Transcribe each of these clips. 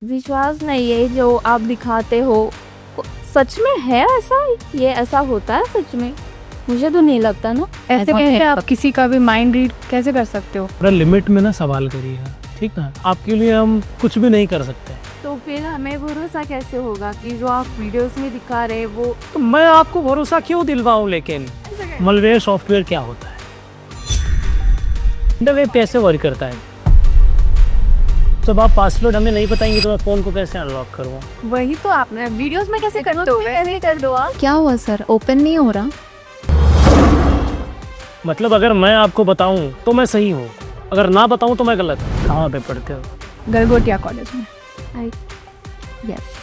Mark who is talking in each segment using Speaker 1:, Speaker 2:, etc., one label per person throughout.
Speaker 1: विश्वास नहीं है जो आप दिखाते हो। सच में है ऐसा? ये ऐसा होता है सच में? मुझे तो नहीं लगता ना।
Speaker 2: ऐसे कैसे आप किसी का भी माइंड रीड कैसे कर सकते हो?
Speaker 3: थोड़ा लिमिट में ना सवाल करिएगा, ठीक है? आपके लिए हम कुछ भी नहीं कर सकते।
Speaker 1: तो फिर हमें भरोसा कैसे होगा कि जो आप वीडियोस में दिखा रहे वो?
Speaker 3: तो मैं आपको भरोसा क्यों दिलवाऊं? लेकिन मलवेयर सॉफ्टवेयर क्या होता है? वे कैसे वर्क करता है? जब आप पासवर्ड हमें नहीं बताएंगे तो मैं फ़ोन को कैसे अनलॉक करूँगा?
Speaker 1: वही तो आपने वीडियोस में कैसे करते हो? कैसे कर दो आप?
Speaker 2: क्या हुआ सर, ओपन नहीं हो रहा?
Speaker 3: मतलब अगर मैं आपको बताऊं तो मैं सही हूँ, अगर ना बताऊं तो मैं गलत। कहाँ पे पढ़ते हो?
Speaker 2: गलगोटिया कॉलेज में।
Speaker 1: यस।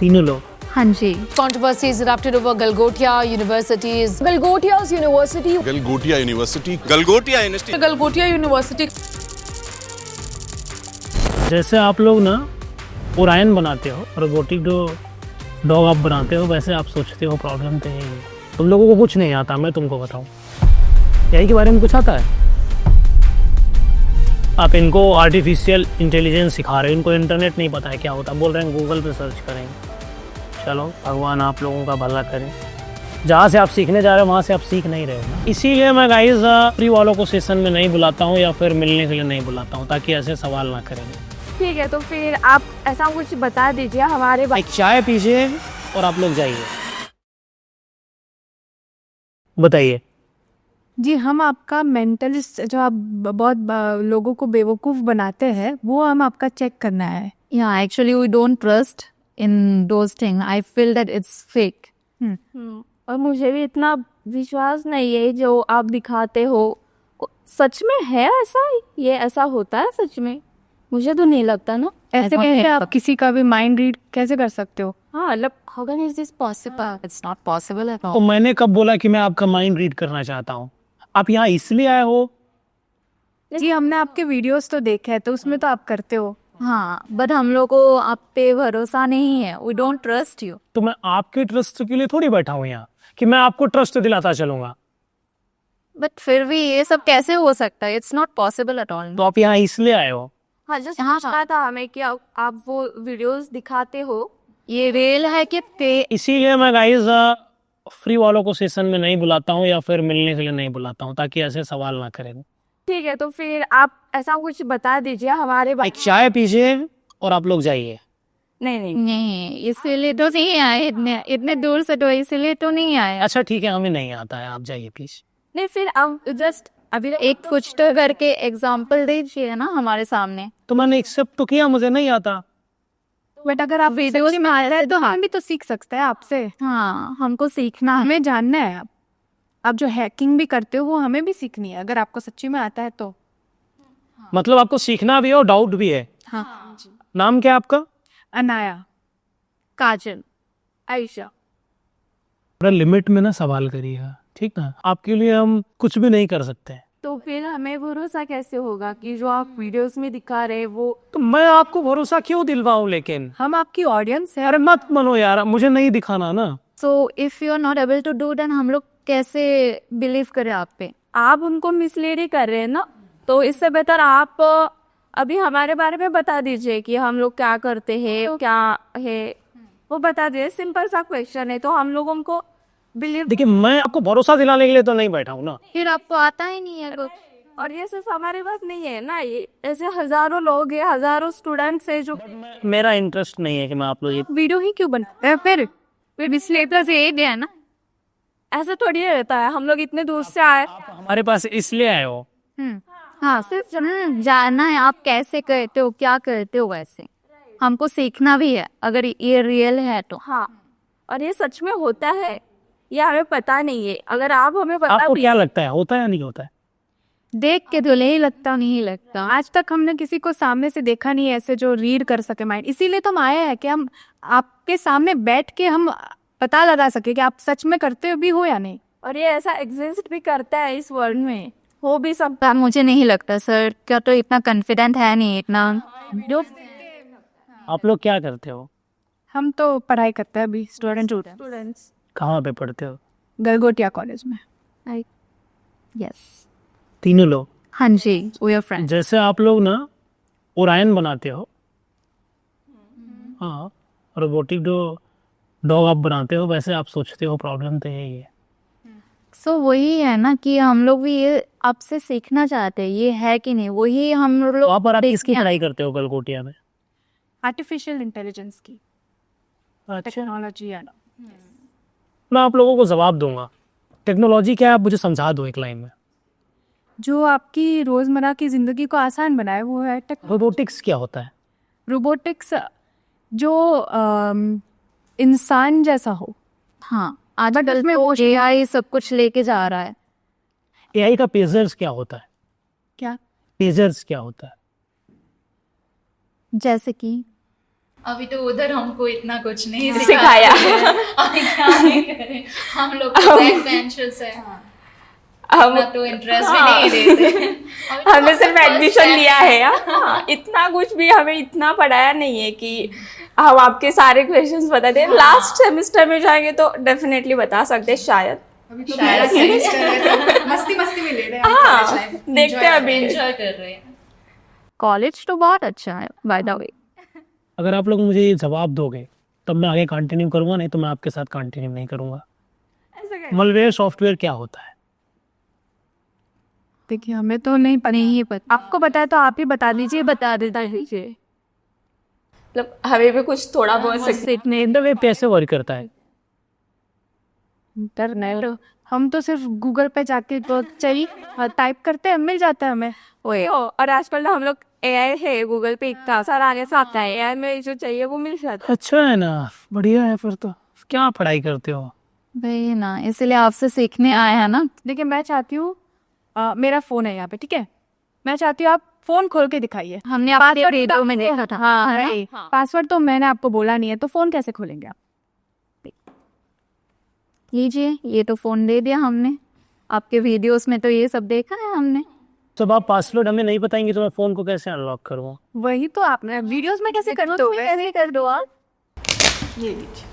Speaker 3: तीनों लोग?
Speaker 2: हाँ जी।
Speaker 4: Controversy is erupted over Galgotia University's Galgotia's University.
Speaker 5: Galgotia University. Galgotia University.
Speaker 4: Galgotia University.
Speaker 3: जैसे आप लोग ना ओरायन बनाते हो, रोबोटिक जो डॉग आप बनाते हो, वैसे आप सोचते हो प्रॉब्लम तो यही है। तुम लोगों को कुछ नहीं आता, मैं तुमको बताऊं। यही के बारे में कुछ आता है? आप इनको आर्टिफिशियल इंटेलिजेंस सिखा रहे हो, इनको इंटरनेट नहीं पता है क्या होता है, बोल रहे हैं गूगल पे सर्च करेंगे। चलो भगवान आप लोगों का भला करें। जहाँ से आप सीखने जा रहे हो वहाँ से आप सीख नहीं रहे हो ना। इसीलिए मैं गाइस फ्री वालों को सेशन में नहीं बुलाता हूँ या फिर मिलने के लिए नहीं बुलाता हूँ, ताकि ऐसे सवाल ना करेंगे।
Speaker 1: ठीक है, तो फिर आप ऐसा कुछ बता दीजिए हमारे
Speaker 3: एक चाय पीजिए और आप लोग जाइए। बताइए।
Speaker 2: जी, हम आपका मेंटलिस्ट जो आप बहुत लोगों को बेवकूफ़ बनाते हैं, वो हम आपका चेक करना है।
Speaker 6: Yeah, actually, we don't trust in those things. I feel that it's fake.
Speaker 1: और मुझे भी इतना विश्वास नहीं है जो आप दिखाते हो। सच में है ऐसा? ये ऐसा होता है सच में? मुझे तो नहीं लगता ना।
Speaker 2: ऐसे कैसे आप किसी का भी माइंड रीड कैसे कर सकते हो?
Speaker 1: हाँ, मतलब how can is this possible?
Speaker 6: It's not possible at
Speaker 3: तो
Speaker 6: all.
Speaker 3: मैंने कब बोला कि मैं आपका माइंड रीड करना चाहता हूँ? आप यहाँ इसलिए आए हो?
Speaker 2: जी, हमने आपके वीडियोस तो देखे हैं, तो उसमें तो आप करते हो।
Speaker 6: हाँ, but हम लोग को आप पे भरोसा नहीं है. We don't trust you.
Speaker 3: तो मैं आपके ट्रस्ट के लिए थोड़ी बैठा हूँ यहाँ कि मैं आपको ट्रस्ट दिलाता चलूंगा।
Speaker 6: But फिर भी ये सब कैसे हो सकता है? It's not possible at all.
Speaker 3: तो आप यहाँ इसलिए आए हो?
Speaker 1: हाँ, जस्ट
Speaker 6: हाँ,
Speaker 1: पूछना था हमें कि आप वो वीडियोस दिखाते हो।
Speaker 6: ये रियल है कि पे
Speaker 3: इसीलिए मैं गाइस फ्री वालों को सेशन में नहीं बुलाता हूँ या फिर मिलने के लिए नहीं बुलाता हूँ, ताकि ऐसे सवाल ना करें।
Speaker 1: ठीक है, तो फिर आप ऐसा कुछ बता दीजिए हमारे
Speaker 3: एक चाय पीजिए और आप लोग जाइए।
Speaker 1: नहीं
Speaker 6: नहीं, इसीलिए तो नहीं आए इतने दूर से, तो इसीलिए तो नहीं आए।
Speaker 3: अच्छा ठीक है, हमें नहीं आता है, आप जाइए प्लीज।
Speaker 1: नहीं, फिर अब जस्ट अभी
Speaker 6: एक कुछ तो करके एग्जाम्पल दीजिए ना हमारे सामने।
Speaker 3: तो मैंने एक्सेप्ट तो किया, मुझे नहीं आता।
Speaker 2: बट अगर आप वीडियोस में आ रहे हैं तो हम भी तो सीख सकते हैं आपसे।
Speaker 6: हाँ, हमको सीखना है।
Speaker 2: हमें जानना है आप जो हैकिंग भी करते हो वो हमें भी सीखनी है, अगर आपको सच्ची में आता है तो।
Speaker 3: मतलब आपको सीखना भी है और डाउट भी है?
Speaker 2: हाँ।
Speaker 3: नाम क्या है आपका?
Speaker 2: अनाया,
Speaker 1: काजल, आयशा।
Speaker 3: थोड़ा लिमिट में ना सवाल करिएगा, ठीक है? आपके लिए हम कुछ भी नहीं कर सकते।
Speaker 1: तो फिर हमें भरोसा कैसे होगा कि जो आप वीडियोस में दिखा रहे वो?
Speaker 3: तो मैं आपको भरोसा क्यों दिलवाऊं? लेकिन
Speaker 2: हम आपकी ऑडियंस है।
Speaker 3: अरे मत मनो यार, मुझे नहीं दिखाना ना।
Speaker 6: So if you are not able to do, then हम लोग कैसे बिलीव करें आप पे?
Speaker 1: आप उनको मिसलीड ही कर रहे हैं ना, तो इससे बेहतर आप अभी हमारे बारे में बता दीजिए कि हम लोग क्या करते हैं, क्या है वो बता दीजिए। सिंपल सा क्वेश्चन है, तो हम लोगों को बिलीव।
Speaker 3: देखिए, मैं आपको भरोसा दिलाने के लिए तो नहीं बैठा हूँ ना।
Speaker 6: फिर आपको आता ही नहीं है कुछ।
Speaker 1: और ये सिर्फ हमारे पास नहीं है ना, ये ऐसे हजारों लोग हैं, हजारों स्टूडेंट्स हैं जो।
Speaker 3: मेरा इंटरेस्ट नहीं है कि मैं आप लोग ये
Speaker 2: वीडियो ही क्यों बनाते हैं फिर इसलिए तो
Speaker 6: ये दिया ना।
Speaker 1: ऐसा थोड़ी रहता है, हम लोग इतने दूर से आए।
Speaker 3: हमारे पास इसलिए आए हो।
Speaker 6: हाँ, सिर्फ जानना है आप कैसे करते हो, क्या करते हो। वैसे हमको सीखना भी है, अगर ये रियल है तो।
Speaker 1: हाँ, और ये सच में होता है, ये हमें पता नहीं है। अगर आप हमें बता
Speaker 3: आपको क्या लगता है, होता है या नहीं होता है?
Speaker 6: देख के तो नहीं लगता, नहीं लगता।
Speaker 2: आज तक हमने किसी को सामने से देखा नहीं है ऐसे जो रीड कर सके माइंड। इसीलिए तो हम आए हैं कि हम आपके सामने बैठ के हम पता लगा सके कि आप सच में करते भी हो या नहीं।
Speaker 1: और ये ऐसा एग्जिस्ट भी करता है इस वर्ल्ड में, हो भी सब।
Speaker 6: मुझे नहीं लगता सर, क्या तो इतना कॉन्फिडेंट है नहीं इतना जो।
Speaker 3: आप लोग क्या करते हो?
Speaker 2: हम तो पढ़ाई करते हैं अभी,
Speaker 1: स्टूडेंट्स।
Speaker 3: कहाँ पे पढ़ते हो?
Speaker 2: गलगोटिया कॉलेज में।
Speaker 6: यस।
Speaker 3: तीनों लोग?
Speaker 6: हाँ जी, वी आर फ्रेंड्स।
Speaker 3: जैसे आप लोग ना ओरायन बनाते हो, हाँ, रोबोटिक जो डॉग आप बनाते हो वैसे आप सोचते हो, प्रॉब्लम तो यही है।
Speaker 6: सो वही है ना कि हम लोग भी ये आपसे सीखना चाहते हैं, ये है कि नहीं, वही हम लोग
Speaker 3: वहाँ पर आप किसकी
Speaker 6: देखते हैं।
Speaker 3: पढ़ाई करते हो गलगोटिया में?
Speaker 2: आर्टिफिशियल इंटेलिजेंस की
Speaker 3: अच्छा,
Speaker 2: टेक्नोलॉजी है ना।
Speaker 3: मैं आप लोगों को जवाब दूंगा। टेक्नोलॉजी क्या है, आप मुझे समझा दो एक लाइन में।
Speaker 2: जो आपकी रोजमर्रा की जिंदगी को आसान बनाए वो है
Speaker 3: रोबोटिक्स क्या होता है?
Speaker 2: रोबोटिक्स, जो इंसान जैसा हो।
Speaker 6: हाँ, आजकल में वो AI सब कुछ लेके जा रहा है।
Speaker 3: एआई का पेजर्स क्या होता है?
Speaker 2: क्या?
Speaker 3: पेजर्स क्या होता है?
Speaker 6: जैसे कि
Speaker 7: अभी तो उधर हमको इतना कुछ नहीं
Speaker 1: सिखाया।
Speaker 7: अभी क्या नहीं करें, हम लोग तो बैक बेंचर्स है,
Speaker 1: हम
Speaker 7: इतना तो इंटरेस्ट भी नहीं देते। अभी तो
Speaker 1: हमने
Speaker 7: हम
Speaker 1: सिर्फ
Speaker 7: first
Speaker 1: एडमिशन
Speaker 7: step
Speaker 1: लिया है हाँ, इतना कुछ भी हमें इतना पढ़ाया नहीं है कि हम आपके सारे क्वेश्चंस बता दें। लास्ट सेमेस्टर में जाएंगे तो डेफिनेटली बता सकते हैं शायद।
Speaker 7: शायद सेमेस्टर है तो
Speaker 2: मस्ती में ले रहे
Speaker 1: हाँ, देखते हैं अभी।
Speaker 7: एंजॉय कर रहे हैं।
Speaker 6: कॉलेज तो बहुत अच्छा है बाय द वे।
Speaker 3: अगर आप लोग मुझे ये जवाब दोगे तब मैं आगे कंटिन्यू करूंगा, नहीं तो मैं आपके साथ कंटिन्यू नहीं करूंगा। मलवेयर सॉफ्टवेयर क्या होता है?
Speaker 2: देखिए हमें तो नहीं पता, आपको बताया तो आप ही बता दीजिए।
Speaker 1: बता देता दीजिए, मतलब हमें भी कुछ थोड़ा बहुत सीखने।
Speaker 3: इंटरनेट कैसे वर्क करता है?
Speaker 2: इंटरनेट हम तो सिर्फ गूगल पे जाके तो चाहिए टाइप करते हैं, मिल जाता है हमें।
Speaker 1: वही हो, और आजकल तो हम लोग AI है गूगल पे इतना सारा आगे से आता है, AI में जो चाहिए वो मिल जाता है।
Speaker 3: अच्छा है ना, बढ़िया है। फिर तो क्या पढ़ाई करते हो?
Speaker 6: वही ना, इसलिए आपसे सीखने आए हैं ना।
Speaker 2: देखिए मैं चाहती हूँ, मेरा फोन है यहाँ पे, ठीक है? मैं चाहती हूँ आप फोन खोल के दिखाइए।
Speaker 6: हमने आपके वीडियो में देखा था।
Speaker 2: हाँ, राइट। पासवर्ड तो मैंने आपको बोला नहीं है, तो फोन कैसे खोलेंगे आप?
Speaker 6: लीजिए, ये तो फोन दे दिया हमने। आपके वीडियोस में तो ये सब देखा है हमने।
Speaker 3: जब आप पासवर्ड हमें नहीं बताएंगे तो मैं फोन को कैसे अनलॉक करूँगा?
Speaker 2: वही तो आपने वीडियोस में कैसे करते हो?
Speaker 6: कैसे कर दो आप?
Speaker 2: ये लीजिए।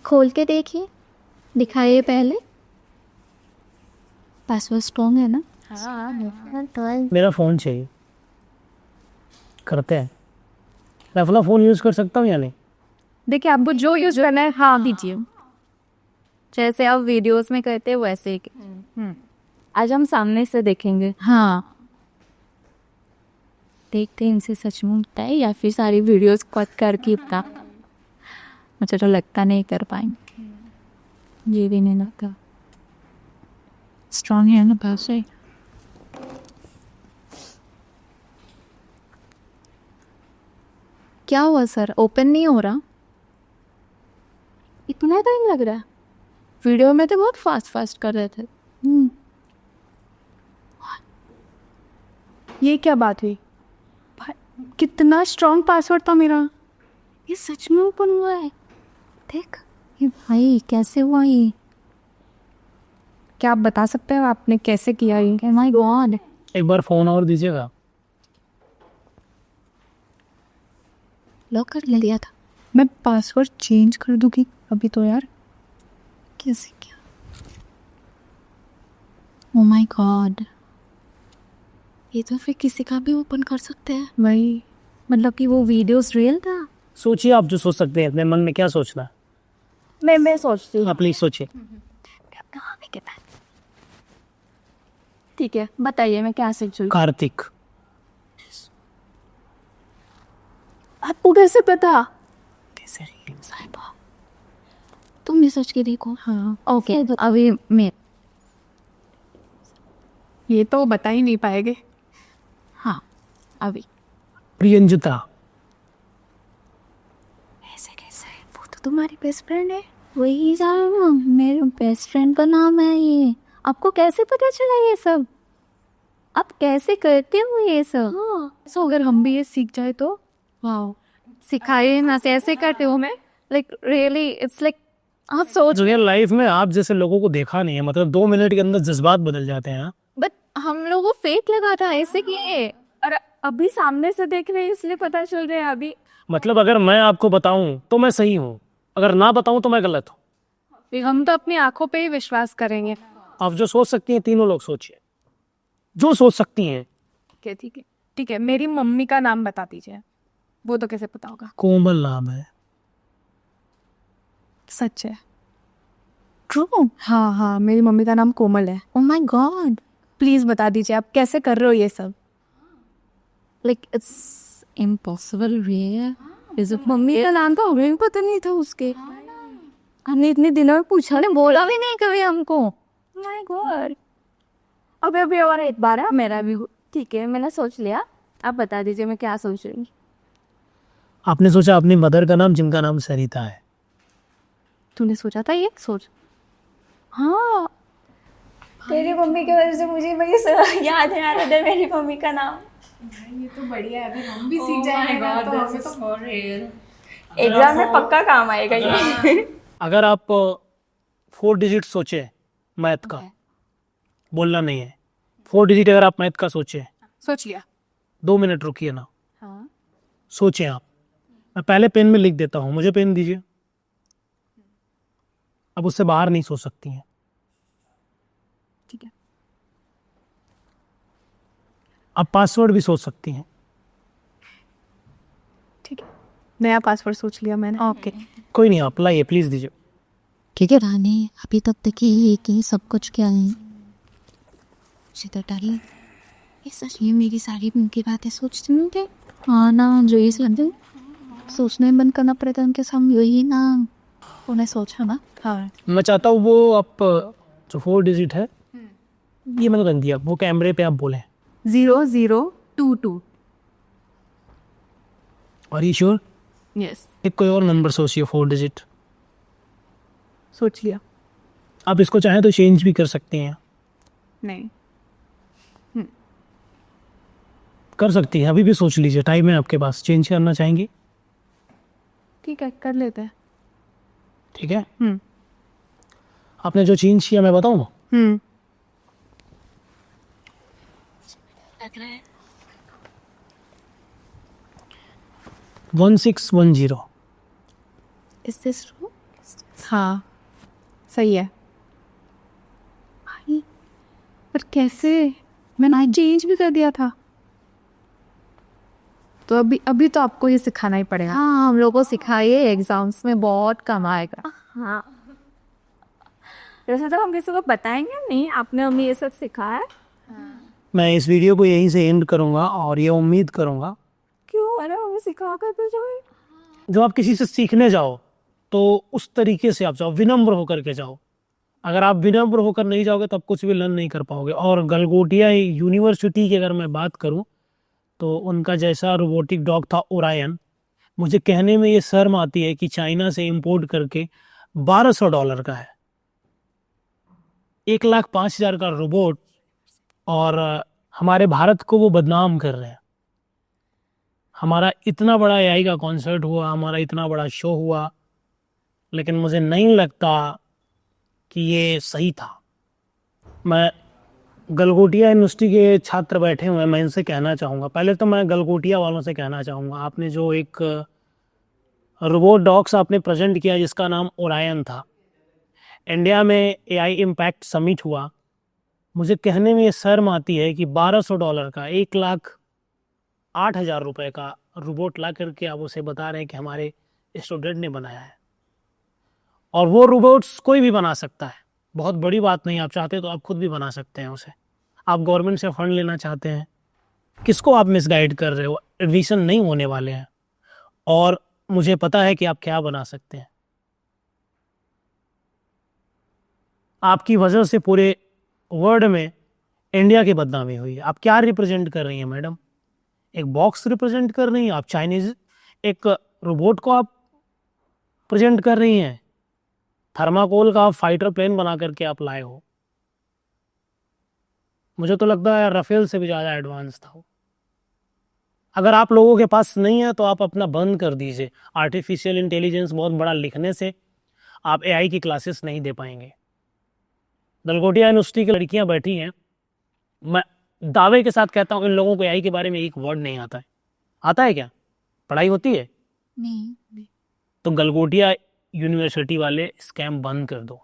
Speaker 6: खोल के देखिए, दिखाइए पहले। पासवर्ड स्ट्रॉन्ग है ना? हाँ।
Speaker 3: मेरा फ़ोन चाहिए। करते हैं। मैं अपना फ़ोन यूज़ कर सकता हूँ या नहीं?
Speaker 2: देखिए आपको जो यूज करना है, हाँ दीजिए।
Speaker 6: जैसे आप वीडियोस में करते हैं वैसे ही।
Speaker 1: आज हम सामने से देखेंगे।
Speaker 6: हाँ,
Speaker 1: देखते हैं इनसे सच में होता है या फिर सारी वीडियोस कट करके इतना। मुझे तो लगता नहीं कर पाएंगे, ये भी नहीं लगता। स्ट्रॉन्ग है ना पैसे।
Speaker 6: क्या हुआ सर? ओपन नहीं हो रहा?
Speaker 1: इतना टाइम लग रहा है? वीडियो में तो बहुत फास्ट कर रहे थे।
Speaker 2: ये क्या बात हुई? कितना स्ट्रॉन्ग पासवर्ड था मेरा।
Speaker 1: ये सच में ओपन हुआ है?
Speaker 6: देख ये भाई, कैसे हुआ ये?
Speaker 2: क्या आप बता सकते हो आपने कैसे किया ये?
Speaker 6: My God.
Speaker 3: एक बार फ़ोन और दीजिएगा।
Speaker 6: लॉक कर लिया था।
Speaker 2: मैं पासवर्ड चेंज कर दूंगी अभी तो यार।
Speaker 6: कैसे किया? ओ माय गॉड,
Speaker 1: ये तो फिर किसी का भी ओपन कर सकते हैं।
Speaker 2: वही,
Speaker 6: मतलब कि वो वीडियोस रियल था?
Speaker 3: सोचिए आप जो सोच सकते हैं, अपने मन में क्या सोचना है।
Speaker 1: मैं सोचती हूँ।
Speaker 3: आप प्लीज सोचिए।
Speaker 1: ठीक है, बताइए मैं क्या सोचूं।
Speaker 3: कार्तिक।
Speaker 1: आपको कैसे पता? तुम भी सोच के देखो।
Speaker 2: हाँ,
Speaker 6: ओके अभी मैं
Speaker 2: ये तो बता ही नहीं पाएंगे।
Speaker 1: हाँ अभी।
Speaker 3: प्रियंजता।
Speaker 1: ऐसे कैसे? वो तो तुम्हारी बेस्ट फ्रेंड है।
Speaker 6: वही जाना, मेरे बेस्ट फ्रेंड का नाम है ये। आपको कैसे पता चला ये सब? आप कैसे करते हो ये सब?
Speaker 2: सो अगर हम भी ये सीख जाए तो?
Speaker 6: वाओ, सिखाइए ना, कैसे करते हो? मैं लाइक रियली इट्स लाइक आप सोच।
Speaker 3: रियल लाइफ में आप जैसे लोगों को देखा नहीं है, मतलब 2 मिनट के अंदर जज्बात बदल जाते हैं।
Speaker 6: बट हम लोगों को फेक लगा था ऐसे किए।
Speaker 1: और अभी सामने से देख रहे हैं इसलिए पता चल रहा है अभी।
Speaker 3: मतलब अगर मैं आपको बताऊं तो मैं सही हूँ, अगर ना बताऊं तो मैं गलत हूँ।
Speaker 2: फिर हम तो अपनी आंखों पे ही विश्वास करेंगे।
Speaker 3: आप जो सोच सकती हैं तीनों लोग सोचिए, जो सोच सकती हैं।
Speaker 2: ठीक है, ठीक है, ठीक है। मेरी मम्मी का नाम बता दीजिए। वो तो कैसे पता होगा?
Speaker 3: कोमल नाम है।
Speaker 2: सच है? ट्रू? हाँ हाँ, मेरी मम्मी का नाम कोमल है।
Speaker 6: Oh my God.
Speaker 2: प्लीज बता दीजिए, आप कैसे कर रहे हो ये सब?
Speaker 6: Like it's impossible, real. Is it mummy का नाम तो हमें भी पता नहीं था उसके। हमने इतने दिनों में पूछा, ने बोला भी नहीं कभी हमको। My God.
Speaker 1: अभी अभी और एक बार है मेरा भी। ठीक है, मैंने सोच लिया, आप बता दीजिए मैं क्या सोच रही हूँ।
Speaker 3: आपने सोचा अपनी मदर का नाम, जिनका नाम सरिता है।
Speaker 2: तूने सोचा था ये? सोच।
Speaker 6: हाँ,
Speaker 1: तेरी मम्मी की वजह से मुझे वही याद नहीं आ रहा था मेरी मम्मी का नाम।
Speaker 7: ये तो बढ़िया है, अभी हम भी सीख जाएंगे ना, तो हमें तो फॉर रियल
Speaker 1: एग्जाम में पक्का काम आएगा ये।
Speaker 3: अगर आप 4 डिजिट सोचे मैथ का, बोलना नहीं है, 4 डिजिट अगर आप मैथ का सोचे,
Speaker 2: सोच लिया।
Speaker 3: 2 मिनट रुकिए ना,
Speaker 2: हाँ,
Speaker 3: सोचें आप। मैं पहले पेन में लिख देता हूँ, मुझे पेन दीजिए। अब उससे बाहर नहीं सोच सकती हैं।
Speaker 2: ठीक है।
Speaker 3: अब पासवर्ड भी सोच सकती हैं।
Speaker 2: ठीक है, नया पासवर्ड सोच लिया मैंने। ओके।
Speaker 3: कोई नहीं, आप लाइए प्लीज दीजिए।
Speaker 6: ठीक है रानी, अभी तब तक ये कि सब कुछ क्या है। डाली ये सच में मेरी सारी उनकी बातें सोचते नहीं थे। हाँ ना, जो ये सोचने बंद करना पड़ेगा उनके सामने, यही ना उन्हें सोचा ना।
Speaker 2: हाँ,
Speaker 3: मैं चाहता हूँ वो आप जो 4 डिजिट है ये मैंने रख दिया, वो कैमरे पे आप बोले।
Speaker 2: 0022।
Speaker 3: और ये श्योर?
Speaker 2: यस,
Speaker 3: एक कोई और नंबर सोचिए 4 डिजिट।
Speaker 2: सोच लिया।
Speaker 3: आप इसको चाहें तो चेंज भी कर सकती हैं।
Speaker 2: नहीं,
Speaker 3: कर सकती हैं, अभी भी सोच लीजिए, टाइम है आपके पास। चेंज करना चाहेंगी?
Speaker 2: ठीक है, कर लेते हैं।
Speaker 3: ठीक है। आपने जो चेंज किया मैं बताऊँ? 1610।
Speaker 6: Is this true?
Speaker 2: हाँ, सही है। पर कैसे? मैंने चेंज भी कर दिया था। तो अभी तो आपको ये सिखाना ही पड़ेगा।
Speaker 6: हाँ, हम लोगों को सिखाइए, एग्जाम्स में बहुत कम आएगा।
Speaker 1: हाँ, वैसे तो हम किसी को बताएंगे नहीं, आपने हमें ये सब सिखाया।
Speaker 3: मैं इस वीडियो को यहीं से एंड करूंगा और ये उम्मीद करूंगा
Speaker 1: क्यों? अरे हमें सिखा कर तो जाए।
Speaker 3: जब आप किसी से सीखने जाओ तो उस तरीके से आप जाओ, विनम्र होकर के जाओ। अगर आप विनम्र होकर नहीं जाओगे तो आप कुछ भी लर्न नहीं कर पाओगे। और गलगोटिया यूनिवर्सिटी की अगर मैं बात करूं तो उनका जैसा रोबोटिक डॉग था ओरायन, मुझे कहने में ये शर्म आती है कि चाइना से इंपोर्ट करके $1200 का है। 1,05,000 का रोबोट, और हमारे भारत को वो बदनाम कर रहे हैं। हमारा इतना बड़ा एआई का कॉन्सर्ट हुआ, हमारा इतना बड़ा शो हुआ, लेकिन मुझे नहीं लगता कि ये सही था। मैं गलगोटिया यूनिवर्सिटी के छात्र बैठे हुए हैं, मैं इनसे कहना चाहूँगा, पहले तो मैं गलगोटिया वालों से कहना चाहूँगा, आपने जो एक रोबोट डॉग्स आपने प्रेजेंट किया जिसका नाम ओरायन था, इंडिया में एआई इम्पैक्ट समिट हुआ, मुझे कहने में ये शर्म आती है कि $1200 का, 1,08,000 रुपये का रोबोट ला करके आप उसे बता रहे हैं कि हमारे स्टूडेंट ने बनाया है। और वो रोबोट्स कोई भी बना सकता है, बहुत बड़ी बात नहीं। आप चाहते तो आप खुद भी बना सकते हैं उसे। आप गवर्नमेंट से फंड लेना चाहते हैं, किसको आप मिसगाइड कर रहे हो? एडमिशन नहीं होने वाले हैं और मुझे पता है कि आप क्या बना सकते हैं। आपकी वजह से पूरे वर्ल्ड में इंडिया की बदनामी हुई है। आप क्या रिप्रेजेंट कर रही हैं मैडम? एक बॉक्स रिप्रेजेंट कर रही हैं आप, चाइनीज एक रोबोट को आप प्रेजेंट कर रही हैं। थर्माकोल का फाइटर प्लेन बना करके आप लाए हो। मुझे तो लगता है राफेल से भी ज़्यादा एडवांस था वो। अगर आप लोगों के पास नहीं है तो आप अपना बंद कर दीजिए। आर्टिफिशियल इंटेलिजेंस बहुत बड़ा लिखने से आप एआई की क्लासेस नहीं दे पाएंगे। गलगोटिया यूनिवर्सिटी की लड़कियां बैठी हैं, मैं दावे के साथ कहता हूँ इन लोगों को एआई के बारे में एक वर्ड नहीं आता है। आता है क्या? पढ़ाई होती है?
Speaker 6: नहीं।
Speaker 3: तो गलगोटिया यूनिवर्सिटी वाले स्कैम बंद कर दो।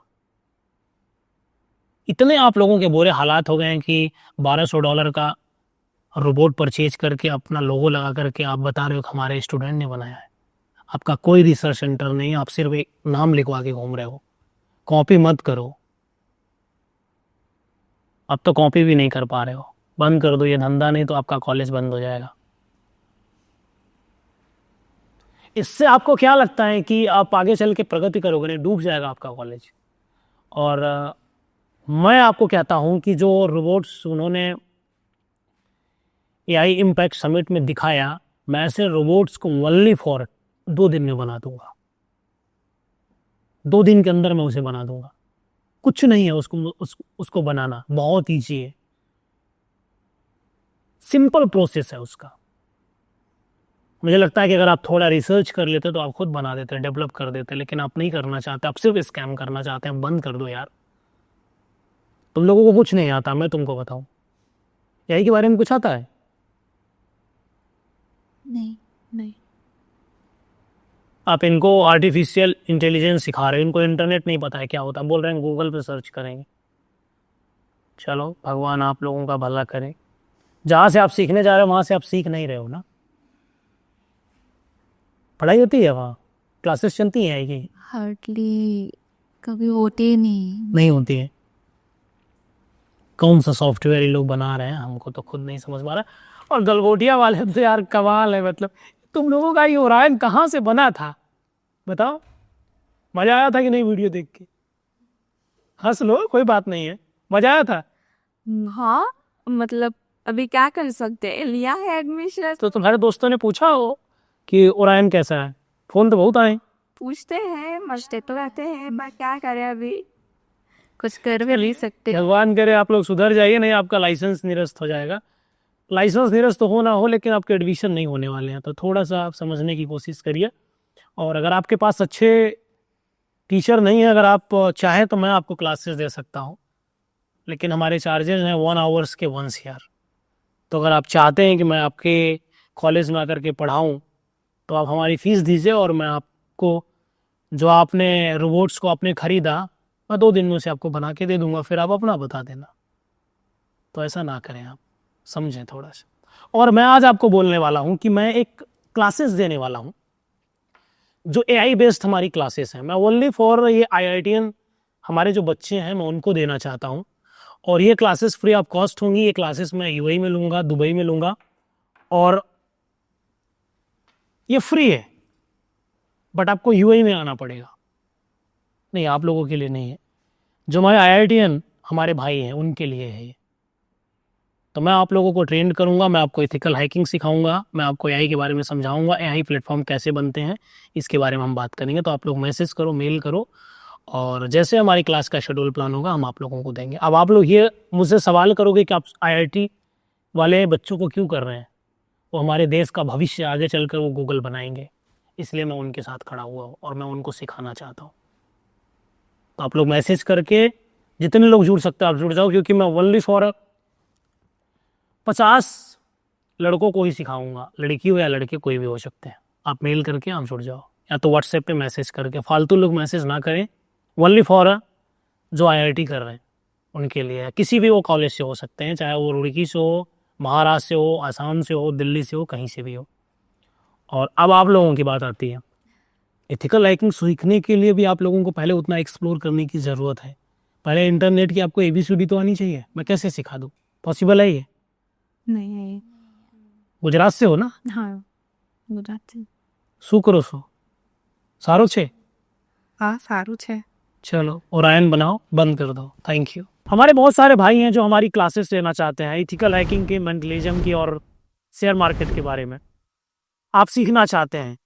Speaker 3: इतने आप लोगों के बुरे हालात हो गए हैं कि $1200 का रोबोट परचेज करके अपना लोगो लगा करके आप बता रहे हो कि हमारे स्टूडेंट ने बनाया है। आपका कोई रिसर्च सेंटर नहीं है, आप सिर्फ एक नाम लिखवा के घूम रहे हो। कॉपी मत करो, अब तो कॉपी भी नहीं कर पा रहे हो, बंद कर दो ये धंधा, नहीं तो आपका कॉलेज बंद हो जाएगा। इससे आपको क्या लगता है कि आप आगे चल के प्रगति करोगे? नहीं, डूब जाएगा आपका कॉलेज। और मैं आपको कहता हूं कि जो रोबोट्स उन्होंने एआई इम्पैक्ट समिट में दिखाया, मैं ऐसे रोबोट्स को ओनली फॉर 2 दिन में बना दूंगा। 2 दिन के अंदर मैं उसे बना दूंगा। कुछ नहीं है उसको बनाना, बहुत ईजी है, सिंपल प्रोसेस है उसका। मुझे लगता है कि अगर आप थोड़ा रिसर्च कर लेते तो आप खुद बना देते, डेवलप कर देते, लेकिन आप नहीं करना चाहते, आप सिर्फ स्कैम करना चाहते हैं। बंद कर दो यार, तुम लोगों को कुछ नहीं आता। मैं तुमको बताऊं, एआई के बारे में कुछ आता है?
Speaker 6: नहीं।
Speaker 3: आप इनको आर्टिफिशियल इंटेलिजेंस सिखा रहे हो, इनको इंटरनेट नहीं पता है क्या होता, बोल रहे हैं गूगल पे सर्च करेंगे। चलो, भगवान आप लोगों का भला करे। जहाँ से आप सीखने जा रहे हो वहाँ से आप सीख नहीं रहे हो ना। पढ़ाई होती है वहाँ, क्लासेस चलती हैं कि
Speaker 6: हार्डली कभी होते नहीं
Speaker 3: होती है? कौन सा सॉफ्टवेयर ये लोग बना रहे हैं, हमको तो खुद नहीं समझ पा रहा। और गलगोटिया वाले तो यार कमाल है। मतलब तुम लोगों का ये ओरायन कहाँ से बना था बताओ? मजा आया था कि नहीं वीडियो देख के? हंस लो, कोई बात नहीं है, मजा आया था।
Speaker 1: हाँ, मतलब अभी क्या कर सकते हैं, लिया है एडमिशन।
Speaker 3: तो तुम्हारे दोस्तों ने पूछा हो कि ओरायन कैसा है? फोन तो बहुत आए,
Speaker 1: पूछते हैं, मस्ते तो रहते हैं, पर क्या करें, अभी कुछ कर भी नहीं सकते।
Speaker 3: भगवान करे आप लोग सुधर जाइए, नहीं आपका लाइसेंस निरस्त हो जाएगा। लाइसेंस निरस्त हो ना हो, लेकिन आपके एडमिशन नहीं होने वाले हैं, तो थोड़ा सा आप समझने की कोशिश करिए। और अगर आपके पास अच्छे टीचर नहीं है, अगर आप चाहें तो मैं आपको क्लासेस दे सकता हूँ, लेकिन हमारे चार्जेस हैं 1 आवर्स के 1 CR। तो अगर आप चाहते हैं कि मैं आपके कॉलेज में आकर के पढ़ाऊँ तो आप हमारी फ़ीस दीजिए, और मैं आपको जो आपने रोबोट्स को आपने ख़रीदा, मैं 2 दिन में उसे आपको बना के दे दूँगा, फिर आप अपना बता देना। तो ऐसा ना करें, आप समझें थोड़ा सा। और मैं आज आपको बोलने वाला हूँ कि मैं एक क्लासेस देने वाला हूँ जो AI बेस्ड हमारी क्लासेस हैं। मैं ओनली फॉर ये IITian हमारे जो बच्चे हैं मैं उनको देना चाहता हूँ। और ये क्लासेस फ्री ऑफ कॉस्ट होंगी। ये क्लासेस मैं UAE में लूँगा, दुबई में लूँगा, और ये फ्री है, बट आपको UAE में आना पड़ेगा। नहीं, आप लोगों के लिए नहीं है, जो हमारे IITian हमारे भाई हैं उनके लिए है ये। तो मैं आप लोगों को ट्रेन करूंगा, मैं आपको एथिकल हैकिंग सिखाऊंगा, मैं आपको AI के बारे में समझाऊंगा, AI प्लेटफॉर्म कैसे बनते हैं इसके बारे में हम बात करेंगे। तो आप लोग मैसेज करो, मेल करो, और जैसे हमारी क्लास का शेड्यूल प्लान होगा हम आप लोगों को देंगे। अब आप लोग ये मुझसे सवाल करोगे कि आप IIT वाले बच्चों को क्यों कर रहे हैं? वो हमारे देश का भविष्य, आगे चलकर वो गूगल बनाएंगे, इसलिए मैं उनके साथ खड़ा हुआ हूँ और मैं उनको सिखाना चाहता हूँ। तो आप लोग मैसेज करके जितने लोग जुड़ सकते हैं आप जुड़ जाओ, क्योंकि मैं ओनली फॉर 50 लड़कों को ही सिखाऊंगा, लड़की हो या लड़के कोई भी हो सकते हैं। आप मेल करके आप जुड़ जाओ, या तो व्हाट्सएप पे मैसेज करके। फालतू लोग मैसेज ना करें, ओनली फॉर जो IIT कर रहे हैं उनके लिए है। किसी भी वो कॉलेज से हो सकते हैं, चाहे वो रुड़की से हो, महाराष्ट्र से हो, आसाम से हो, दिल्ली से हो, कहीं से भी हो। और अब आप लोगों की बात आती है, एथिकल हैकिंग सीखने के लिए भी आप लोगों को पहले उतना एक्सप्लोर करने की ज़रूरत है। पहले इंटरनेट की आपको ABCD तो आनी चाहिए। मैं कैसे सिखा दूँ? पॉसिबल है ये?
Speaker 2: नहीं।
Speaker 3: गुजरात से हो ना?
Speaker 2: हाँ, गुजरात से।
Speaker 3: શું કરો છો? સારું છે?
Speaker 2: हाँ, सारू छे।
Speaker 3: चलो, ओरायन बनाओ, बंद कर दो। Thank you. हमारे बहुत सारे भाई हैं जो हमारी क्लासेस लेना चाहते हैं एथिकल हैकिंग की, मेंटलिज्म की और शेयर मार्केट के बारे में। आप सीखना चाहते हैं,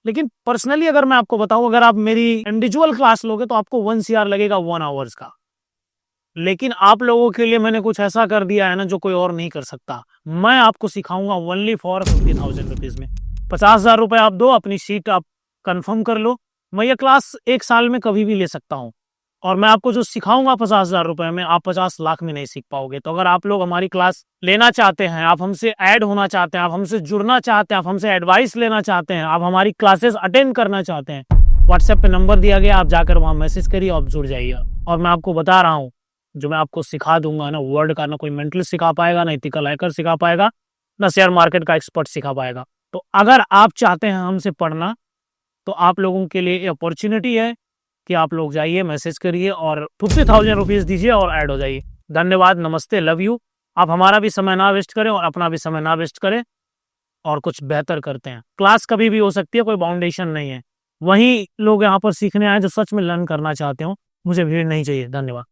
Speaker 3: लेकिन पर्सनली अगर मैं आपको बताऊं, अगर आप मेरी इंडिविजुअल क्लास लोगे तो आपको 1 CR लगेगा 1 आवर्स का। लेकिन आप लोगों के लिए मैंने कुछ ऐसा कर दिया है ना जो कोई और नहीं कर सकता। मैं आपको सिखाऊंगा ओनली फॉर 50,000 रुपीज़ में। 50,000 रुपये आप दो, अपनी सीट आप कंफर्म कर लो। मैं ये क्लास 1 साल में कभी भी ले सकता हूँ, और मैं आपको जो सिखाऊंगा 50,000 रुपये में, आप 50 लाख में नहीं सीख पाओगे। तो अगर आप लोग हमारी क्लास लेना चाहते हैं, आप हमसे ऐड होना चाहते हैं, आप हमसे जुड़ना चाहते हैं, आप हमसे एडवाइस लेना चाहते हैं, आप हमारी क्लासेस अटेंड करना चाहते हैं, व्हाट्सएप पे नंबर दिया गया, आप जाकर वहाँ मैसेज करिए, आप जुड़ जाइए। और मैं आपको बता रहा हूँ, जो मैं आपको सिखा दूंगा ना वर्ड का, ना कोई मेंटल सिखा पाएगा, ना एथिकल हैकर सिखा पाएगा, ना शेयर मार्केट का एक्सपर्ट सिखा पाएगा। तो अगर आप चाहते हैं हमसे पढ़ना, तो आप लोगों के लिए अपॉर्चुनिटी है कि आप लोग जाइए, मैसेज करिए और 50,000 रुपीज़ दीजिए और ऐड हो जाइए। धन्यवाद, नमस्ते, लव यू। आप हमारा भी समय ना वेस्ट करें और अपना भी समय ना वेस्ट करें, और कुछ बेहतर करते हैं। क्लास कभी भी हो सकती है, कोई बाउंडेशन नहीं है। वही लोग यहाँ पर सीखने आए जो सच में लर्न करना चाहते हो। मुझे भीड़ नहीं चाहिए। धन्यवाद।